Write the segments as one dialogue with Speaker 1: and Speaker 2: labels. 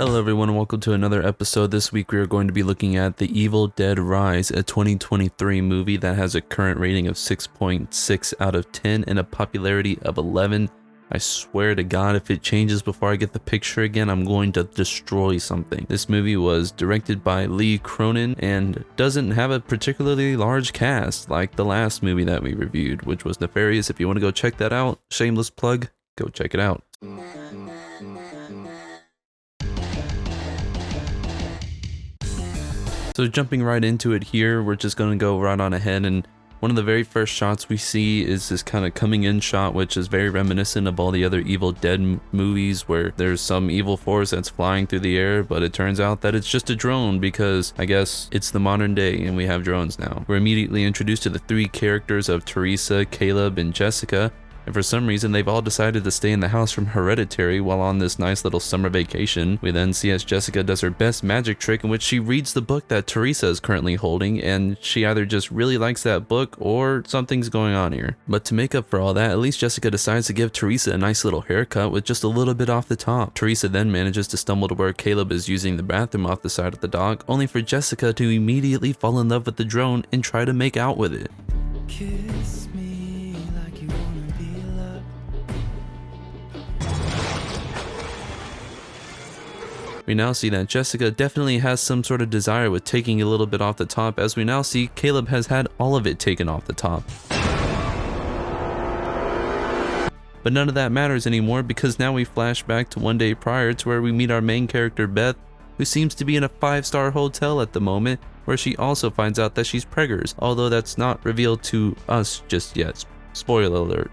Speaker 1: Hello everyone and welcome to another episode. This week we are going to be looking at The Evil Dead Rise, a 2023 movie that has a current rating of 6.6 out of 10 and a popularity of 11. I swear to God, if it changes before I get the picture again, I'm going to destroy something. This movie was directed by Lee Cronin and doesn't have a particularly large cast like the last movie that we reviewed, which was Nefarious. If you want to go check that out, shameless plug, go check it out. So jumping right into it here, we're just going to go right on ahead, and one of the very first shots we see is this kind of coming in shot, which is very reminiscent of all the other Evil Dead movies where there's some evil force that's flying through the air, but it turns out that it's just a drone because I guess it's the modern day and we have drones now. We're immediately introduced to the three characters of Teresa, Caleb, and Jessica. And for some reason, they've all decided to stay in the house from Hereditary while on this nice little summer vacation. We then see as Jessica does her best magic trick in which she reads the book that Teresa is currently holding, and she either just really likes that book or something's going on here. But to make up for all that, at least Jessica decides to give Teresa a nice little haircut with just a little bit off the top. Teresa then manages to stumble to where Caleb is using the bathroom off the side of the dock, only for Jessica to immediately fall in love with the drone and try to make out with it.
Speaker 2: Kiss me like you wanna be loved.
Speaker 1: We now see that Jessica definitely has some sort of desire with taking a little bit off the top, as we now see Caleb has had all of it taken off the top. But none of that matters anymore because now we flash back to one day prior to where we meet our main character Beth, who seems to be in a 5-star hotel at the moment, where she also finds out that she's preggers, although that's not revealed to us just yet. Spoiler alert.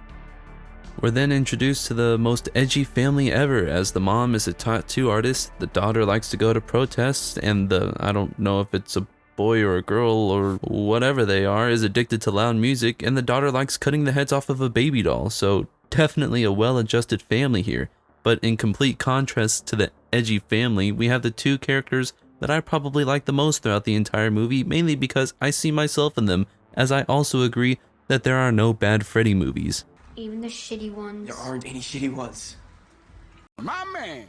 Speaker 1: We're then introduced to the most edgy family ever, as the mom is a tattoo artist, the daughter likes to go to protests, and I don't know if it's a boy or a girl or whatever they are, is addicted to loud music, and the daughter likes cutting the heads off of a baby doll, so definitely a well-adjusted family here. But in complete contrast to the edgy family, we have the two characters that I probably like the most throughout the entire movie, mainly because I see myself in them, as I also agree that there are no bad Freddy movies.
Speaker 3: Even the shitty ones.
Speaker 4: There aren't any shitty ones.
Speaker 2: My man!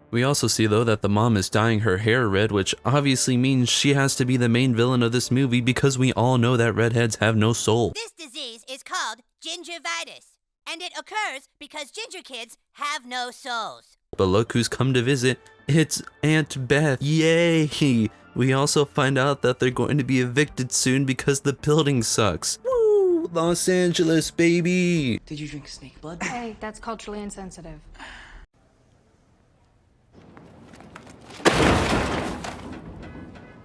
Speaker 1: We also see though that the mom is dyeing her hair red, which obviously means she has to be the main villain of this movie because we all know that redheads have no soul.
Speaker 5: This disease is called gingivitis, and it occurs because ginger kids have no souls.
Speaker 1: But look who's come to visit, it's Aunt Beth, yay! We also find out that they're going to be evicted soon because the building sucks. Woo! Los Angeles, baby!
Speaker 4: Did you drink snake blood?
Speaker 3: Hey, that's culturally insensitive.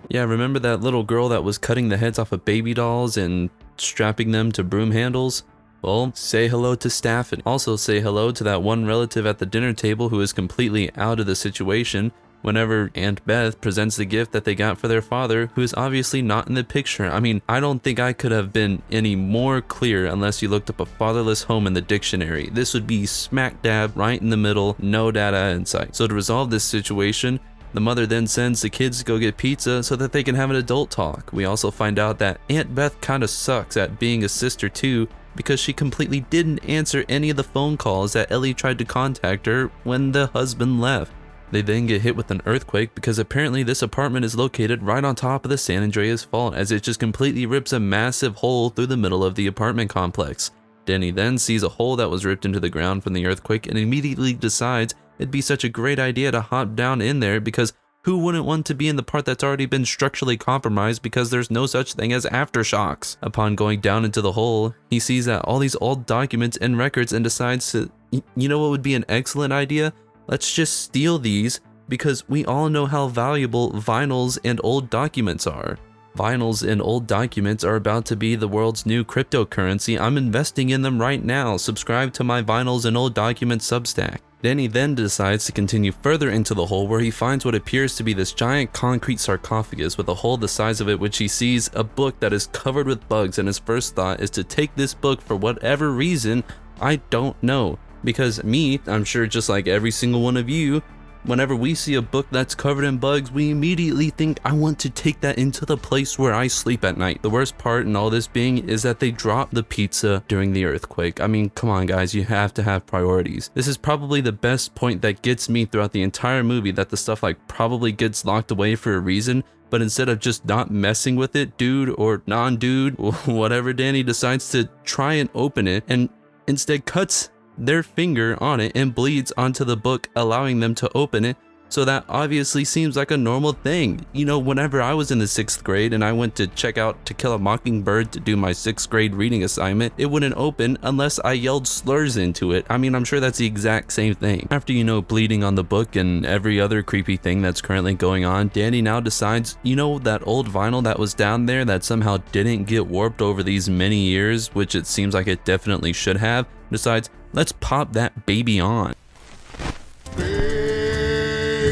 Speaker 1: Yeah, remember that little girl that was cutting the heads off of baby dolls and strapping them to broom handles? Well, say hello to Staff, and also say hello to that one relative at the dinner table who is completely out of the situation whenever Aunt Beth presents the gift that they got for their father, who is obviously not in the picture. I mean, I don't think I could have been any more clear unless you looked up a fatherless home in the dictionary. This would be smack dab right in the middle, no data in sight. So to resolve this situation, the mother then sends the kids to go get pizza so that they can have an adult talk. We also find out that Aunt Beth kinda sucks at being a sister too, because she completely didn't answer any of the phone calls that Ellie tried to contact her when the husband left. They then get hit with an earthquake because apparently this apartment is located right on top of the San Andreas Fault, as it just completely rips a massive hole through the middle of the apartment complex. Denny then sees a hole that was ripped into the ground from the earthquake and immediately decides it'd be such a great idea to hop down in there, because who wouldn't want to be in the part that's already been structurally compromised because there's no such thing as aftershocks? Upon going down into the hole, he sees that all these old documents and records and decides to, you know what would be an excellent idea? Let's just steal these, because we all know how valuable vinyls and old documents are. Vinyls and old documents are about to be the world's new cryptocurrency. I'm investing in them right now. Subscribe to my vinyls and old documents Substack. Denny then decides to continue further into the hole, where he finds what appears to be this giant concrete sarcophagus with a hole the size of it, which he sees a book that is covered with bugs, and his first thought is to take this book for whatever reason, I don't know. Because me, I'm sure just like every single one of you, whenever we see a book that's covered in bugs, we immediately think, I want to take that into the place where I sleep at night. The worst part in all this being is that they dropped the pizza during the earthquake. I mean, come on guys, you have to have priorities. This is probably the best point that gets me throughout the entire movie, that the stuff like probably gets locked away for a reason, but instead of just not messing with it, dude or non-dude, whatever, Danny decides to try and open it and instead cuts their finger on it and bleeds onto the book, allowing them to open it. So that obviously seems like a normal thing. You know, whenever I was in the 6th grade and I went to check out To Kill a Mockingbird to do my 6th grade reading assignment, it wouldn't open unless I yelled slurs into it. I mean, I'm sure that's the exact same thing. After, you know, bleeding on the book and every other creepy thing that's currently going on, Danny now decides, you know, that old vinyl that was down there that somehow didn't get warped over these many years, which it seems like it definitely should have, decides, let's pop that baby on.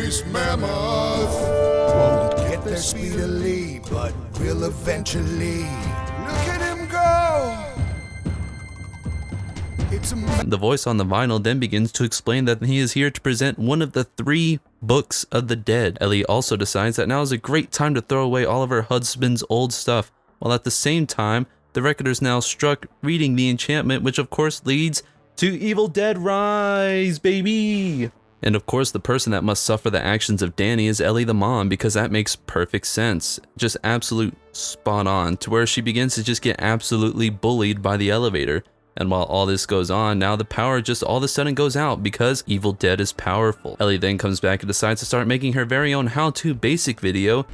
Speaker 6: Space mammoth won't get there speedily, but will eventually. Look at him go! It's
Speaker 1: The voice on the vinyl then begins to explain that he is here to present one of the 3 books of the dead. Ellie also decides that now is a great time to throw away all of her husband's old stuff, while at the same time, the Reckoner is now struck reading the enchantment, which of course leads to Evil Dead Rise, baby! And of course, the person that must suffer the actions of Danny is Ellie the mom, because that makes perfect sense. Just absolute spot on, to where she begins to just get absolutely bullied by the elevator. And while all this goes on, now the power just all of a sudden goes out because Evil Dead is powerful. Ellie then comes back and decides to start making her very own how-to basic video.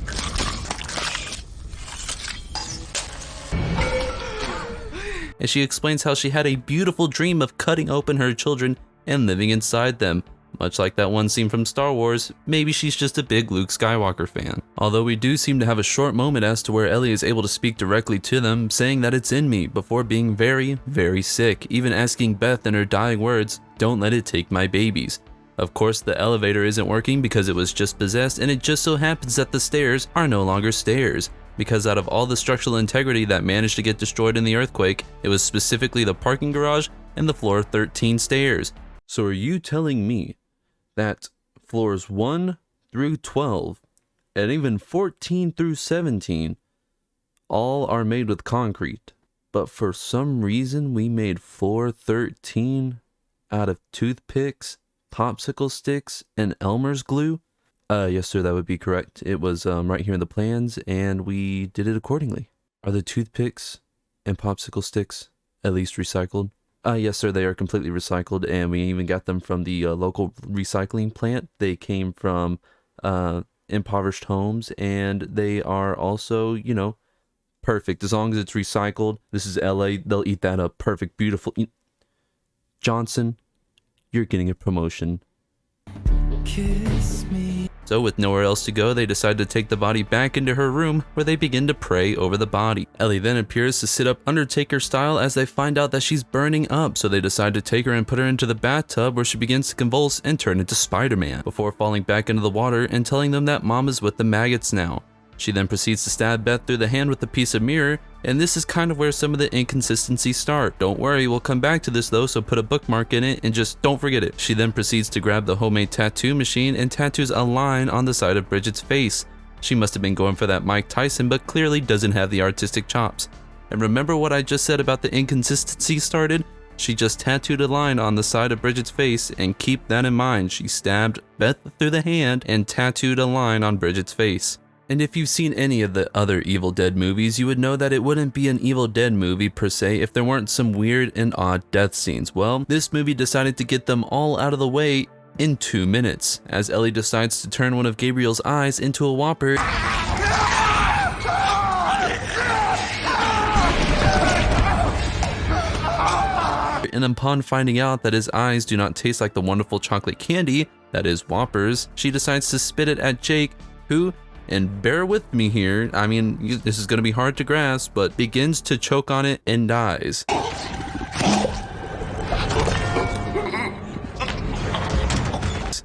Speaker 1: And she explains how she had a beautiful dream of cutting open her children and living inside them. Much like that one scene from Star Wars, maybe she's just a big Luke Skywalker fan. Although we do seem to have a short moment as to where Ellie is able to speak directly to them, saying that it's in me, before being very, very sick, even asking Beth in her dying words, "Don't let it take my babies." Of course, the elevator isn't working because it was just possessed, and it just so happens that the stairs are no longer stairs. Because out of all the structural integrity that managed to get destroyed in the earthquake, it was specifically the parking garage and the floor 13 stairs. So are you telling me that floors 1 through 12 and even 14 through 17 all are made with concrete, but for some reason we made floor 13 out of toothpicks, popsicle sticks, and Elmer's glue? Yes sir, that would be correct. It was right here in the plans, and we did it accordingly. Are the toothpicks and popsicle sticks at least recycled? Yes sir, they are completely recycled, and we even got them from the local recycling plant. They came from impoverished homes, and they are also, you know, perfect. As long as it's recycled. This is LA, they'll eat that up. Perfect, beautiful. Johnson, you're getting a promotion.
Speaker 2: Kiss me.
Speaker 1: So with nowhere else to go, they decide to take the body back into her room, where they begin to pray over the body. Ellie then appears to sit up Undertaker style as they find out that she's burning up, so they decide to take her and put her into the bathtub, where she begins to convulse and turn into Spider-Man, before falling back into the water and telling them that mom is with the maggots now. She then proceeds to stab Beth through the hand with a piece of mirror, and this is kind of where some of the inconsistencies start. Don't worry, we'll come back to this though, so put a bookmark in it and just don't forget it. She then proceeds to grab the homemade tattoo machine and tattoos a line on the side of Bridget's face. She must have been going for that Mike Tyson, but clearly doesn't have the artistic chops. And remember what I just said about the inconsistency started? She just tattooed a line on the side of Bridget's face, and keep that in mind. She stabbed Beth through the hand and tattooed a line on Bridget's face. And if you've seen any of the other Evil Dead movies, you would know that it wouldn't be an Evil Dead movie per se if there weren't some weird and odd death scenes. Well, this movie decided to get them all out of the way in 2 minutes, as Ellie decides to turn one of Gabriel's eyes into a Whopper. And upon finding out that his eyes do not taste like the wonderful chocolate candy that is Whoppers, she decides to spit it at Jake, who, and bear with me here, I mean, this is going to be hard to grasp, but begins to choke on it and dies.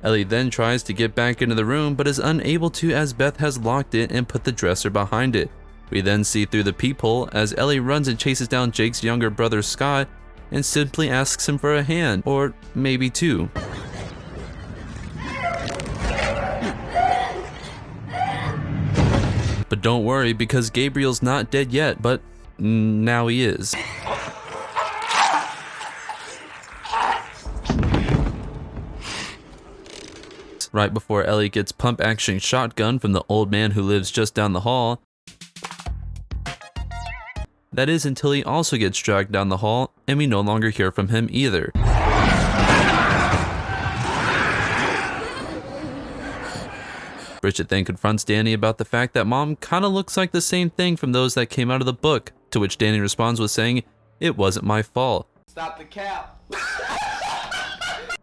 Speaker 1: Ellie then tries to get back into the room, but is unable to, as Beth has locked it and put the dresser behind it. We then see through the peephole as Ellie runs and chases down Jake's younger brother Scott and simply asks him for a hand, or maybe two. But don't worry, because Gabriel's not dead yet, but now he is. Right before Ellie gets pump action shotgun from the old man who lives just down the hall. That is until he also gets dragged down the hall and we no longer hear from him either. Bridget then confronts Danny about the fact that Mom kinda looks like the same thing from those that came out of the book, to which Danny responds with saying, "It wasn't my fault."
Speaker 4: Stop the cap.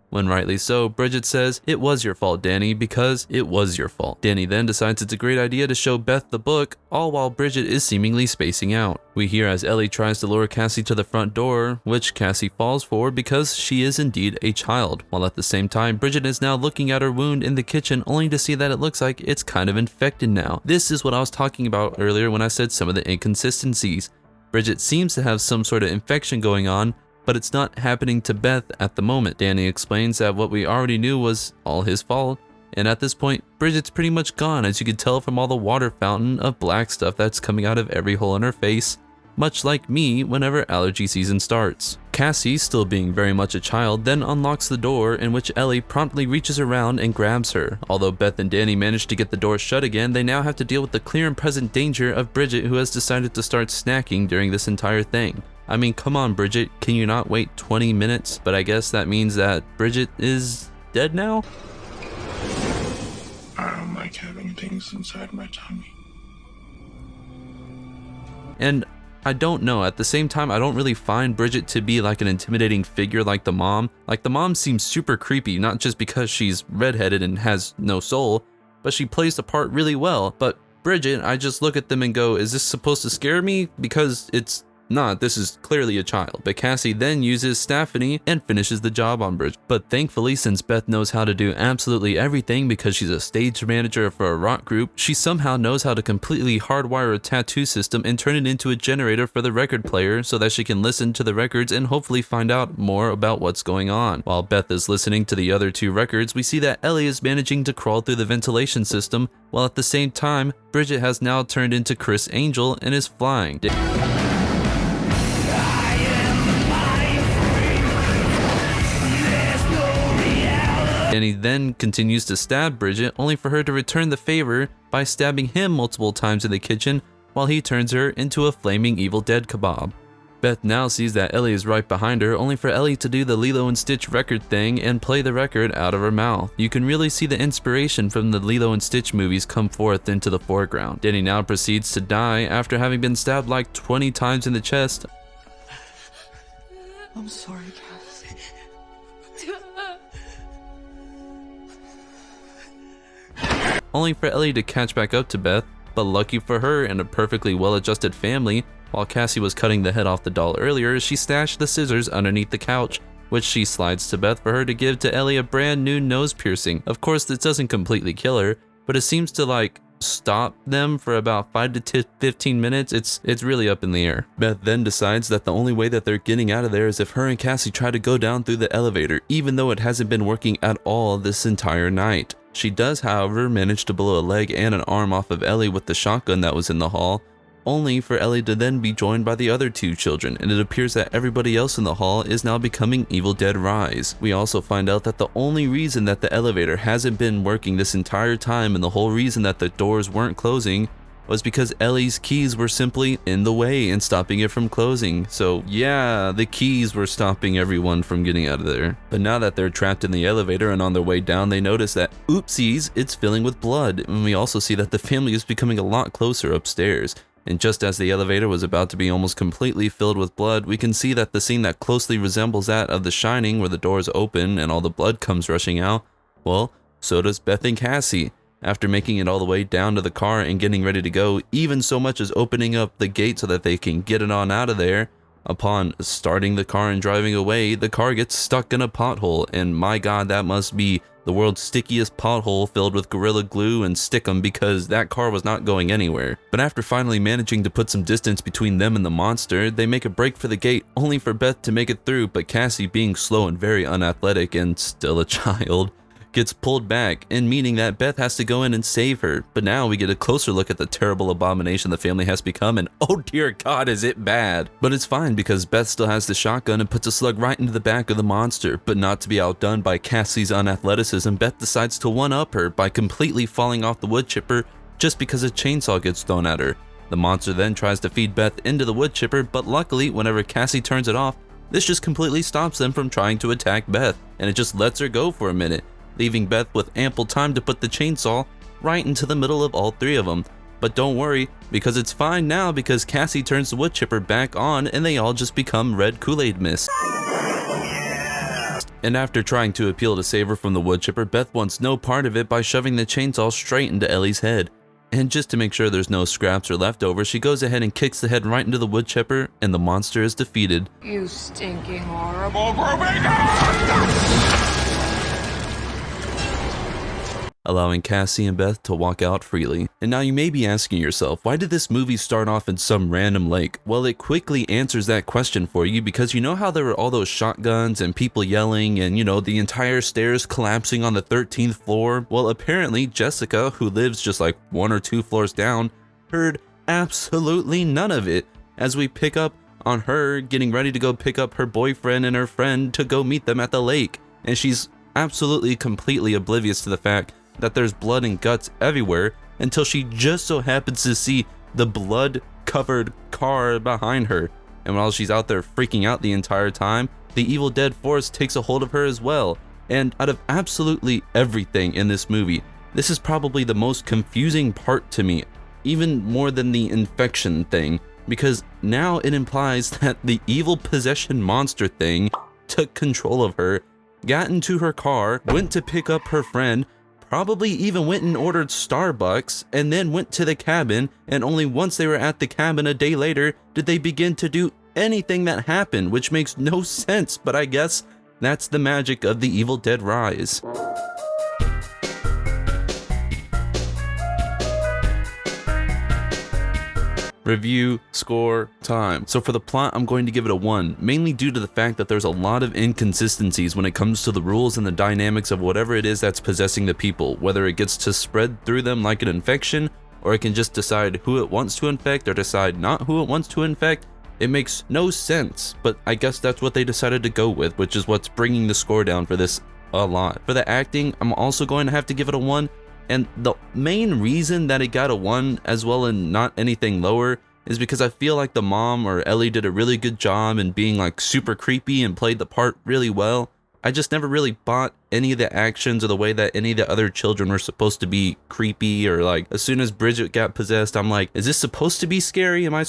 Speaker 1: When rightly so, Bridget says, "It was your fault, Danny, because it was your fault." Danny then decides it's a great idea to show Beth the book, all while Bridget is seemingly spacing out. We hear as Ellie tries to lure Cassie to the front door, which Cassie falls for because she is indeed a child, while at the same time Bridget is now looking at her wound in the kitchen only to see that it looks like it's kind of infected now. This is what I was talking about earlier when I said some of the inconsistencies. Bridget seems to have some sort of infection going on, but it's not happening to Beth at the moment. Danny explains that what we already knew was all his fault, and at this point, Bridget's pretty much gone, as you can tell from all the water fountain of black stuff that's coming out of every hole in her face, much like me whenever allergy season starts. Cassie, still being very much a child, then unlocks the door, in which Ellie promptly reaches around and grabs her. Although Beth and Danny manage to get the door shut again, they now have to deal with the clear and present danger of Bridget, who has decided to start snacking during this entire thing. I mean, come on, Bridget, can you not wait 20 minutes? But I guess that means that Bridget is dead now?
Speaker 7: I don't like having things inside my tummy.
Speaker 1: And I don't know, at the same time, I don't really find Bridget to be like an intimidating figure like the mom. Like, the mom seems super creepy, not just because she's redheaded and has no soul, but she plays the part really well. But Bridget, I just look at them and go, is this supposed to scare me? Because it's not, this is clearly a child. But Cassie then uses Stephanie and finishes the job on Bridget. But thankfully, since Beth knows how to do absolutely everything because she's a stage manager for a rock group, she somehow knows how to completely hardwire a tattoo system and turn it into a generator for the record player so that she can listen to the records and hopefully find out more about what's going on. While Beth is listening to the other two records, we see that Ellie is managing to crawl through the ventilation system, while at the same time, Bridget has now turned into Chris Angel and is flying. Danny then continues to stab Bridget, only for her to return the favor by stabbing him multiple times in the kitchen while he turns her into a flaming Evil Dead kebab. Beth now sees that Ellie is right behind her, only for Ellie to do the Lilo and Stitch record thing and play the record out of her mouth. You can really see the inspiration from the Lilo and Stitch movies come forth into the foreground. Danny now proceeds to die after having been stabbed like 20 times in the chest.
Speaker 4: I'm sorry, Cassie.
Speaker 1: Only for Ellie to catch back up to Beth, but lucky for her and a perfectly well-adjusted family, while Cassie was cutting the head off the doll earlier, she stashed the scissors underneath the couch, which she slides to Beth for her to give to Ellie a brand new nose piercing. Of course, this doesn't completely kill her, but it seems to like stop them for about 5 to 15 minutes. It's really up in the air. Beth then decides that the only way that they're getting out of there is if her and Cassie try to go down through the elevator, even though it hasn't been working at all this entire night. She does, however, manage to blow a leg and an arm off of Ellie with the shotgun that was in the hall, only for Ellie to then be joined by the other two children, and it appears that everybody else in the hall is now becoming Evil Dead Rise. We also find out that the only reason that the elevator hasn't been working this entire time, and the whole reason that the doors weren't closing, was because Ellie's keys were simply in the way and stopping it from closing. So yeah, the keys were stopping everyone from getting out of there. But now that they're trapped in the elevator and on their way down, they notice that, oopsies, it's filling with blood. And we also see that the family is becoming a lot closer upstairs. And just as the elevator was about to be almost completely filled with blood, we can see that the scene that closely resembles that of The Shining, where the doors open and all the blood comes rushing out, well, so does Beth and Cassie. After making it all the way down to the car and getting ready to go, even so much as opening up the gate so that they can get it on out of there, upon starting the car and driving away, the car gets stuck in a pothole, and my god, that must be the world's stickiest pothole filled with Gorilla Glue and Stickum, because that car was not going anywhere. But after finally managing to put some distance between them and the monster, they make a break for the gate, only for Beth to make it through, but Cassie, being slow and very unathletic and still a child, gets pulled back, and meaning that Beth has to go in and save her. But now we get a closer look at the terrible abomination the family has become, and oh dear God, is it bad. But it's fine because Beth still has the shotgun and puts a slug right into the back of the monster. But not to be outdone by Cassie's unathleticism, Beth decides to one-up her by completely falling off the wood chipper just because a chainsaw gets thrown at her. The monster then tries to feed Beth into the wood chipper, but luckily whenever Cassie turns it off, this just completely stops them from trying to attack Beth, and it just lets her go for a minute, leaving Beth with ample time to put the chainsaw right into the middle of all three of them. But don't worry, because it's fine now because Cassie turns the wood chipper back on and they all just become red Kool-Aid mist. And after trying to appeal to save her from the wood chipper, Beth wants no part of it by shoving the chainsaw straight into Ellie's head. And just to make sure there's no scraps or leftovers, she goes ahead and kicks the head right into the wood chipper, and the monster is defeated.
Speaker 8: You stinking horrible.
Speaker 1: Allowing Cassie and Beth to walk out freely. And now you may be asking yourself, why did this movie start off in some random lake? Well, it quickly answers that question for you because you know how there were all those shotguns and people yelling and, you know, the entire stairs collapsing on the 13th floor? Well, apparently Jessica, who lives just like 1 or 2 floors down, heard absolutely none of it as we pick up on her getting ready to go pick up her boyfriend and her friend to go meet them at the lake. And she's absolutely completely oblivious to the fact that there's blood and guts everywhere until she just so happens to see the blood-covered car behind her. And while she's out there freaking out the entire time, the Evil Dead force takes a hold of her as well. And out of absolutely everything in this movie, this is probably the most confusing part to me, even more than the infection thing, because now it implies that the evil possession monster thing took control of her, got into her car, went to pick up her friend, probably even went and ordered Starbucks, and then went to the cabin, and only once they were at the cabin a day later did they begin to do anything that happened, which makes no sense, but I guess that's the magic of the Evil Dead Rise. Review, score, time. So for the plot, I'm going to give it a 1, mainly due to the fact that there's a lot of inconsistencies when it comes to the rules and the dynamics of whatever it is that's possessing the people, whether it gets to spread through them like an infection, or it can just decide who it wants to infect or decide not who it wants to infect. It makes no sense, but I guess that's what they decided to go with, which is what's bringing the score down for this a lot. For the acting, I'm also going to have to give it a 1. And the main reason that it got a 1 as well and not anything lower is because I feel like the mom or Ellie did a really good job in being like super creepy and played the part really well. I just never really bought any of the actions or the way that any of the other children were supposed to be creepy, or like as soon as Bridget got possessed, I'm like, is this supposed to be scary? Am I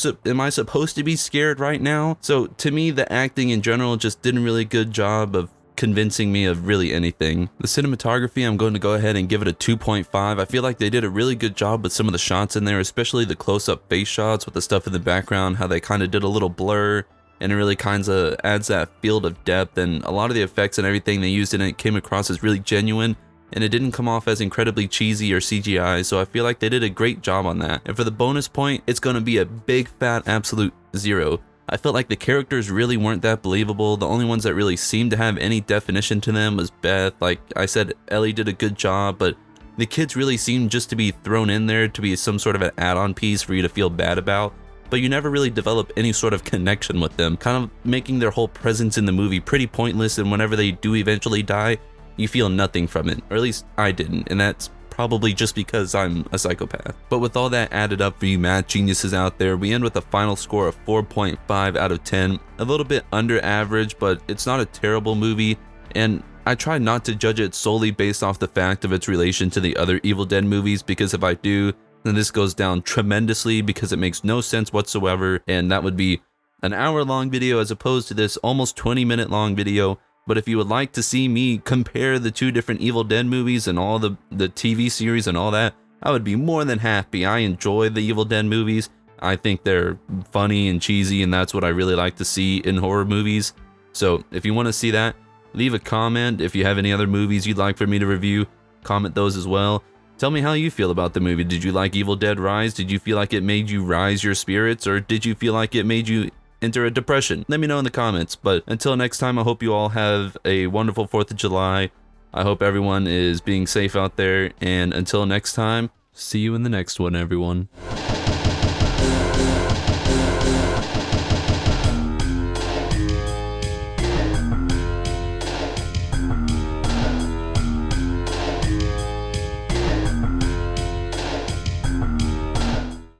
Speaker 1: supposed to be scared right now? So to me, the acting in general just didn't really good job of convincing me of really anything. The cinematography, I'm going to go ahead and give it a 2.5. I feel like they did a really good job with some of the shots in there, especially the close-up face shots with the stuff in the background, how they kind of did a little blur, and it really kind of adds that field of depth, and a lot of the effects and everything they used in it came across as really genuine, and it didn't come off as incredibly cheesy or CGI, so I feel like they did a great job on that. And for the bonus point, it's going to be a big fat absolute 0. I felt like the characters really weren't that believable. The only ones that really seemed to have any definition to them was Beth. Like I said, Ellie did a good job, but the kids really seemed just to be thrown in there to be some sort of an add-on piece for you to feel bad about. But you never really develop any sort of connection with them, kind of making their whole presence in the movie pretty pointless, and whenever they do eventually die, you feel nothing from it. Or at least I didn't, and that's probably just because I'm a psychopath. But with all that added up for you math geniuses out there, we end with a final score of 4.5 out of 10. A little bit under average, but it's not a terrible movie, and I try not to judge it solely based off the fact of its relation to the other Evil Dead movies, because if I do, then this goes down tremendously because it makes no sense whatsoever, and that would be an hour-long video as opposed to this almost 20-minute long video. But if you would like to see me compare the 2 different Evil Dead movies and all the TV series and all that, I would be more than happy. I enjoy the Evil Dead movies. I think they're funny and cheesy, and that's what I really like to see in horror movies. So if you want to see that, leave a comment. If you have any other movies you'd like for me to review, comment those as well. Tell me how you feel about the movie. Did you like Evil Dead Rise? Did you feel like it made you rise your spirits, or did you feel like it made you enter a depression? Let me know in the comments. But until next time, I hope you all have a wonderful 4th of July. I hope everyone is being safe out there, and until next time, see you in the next one, everyone.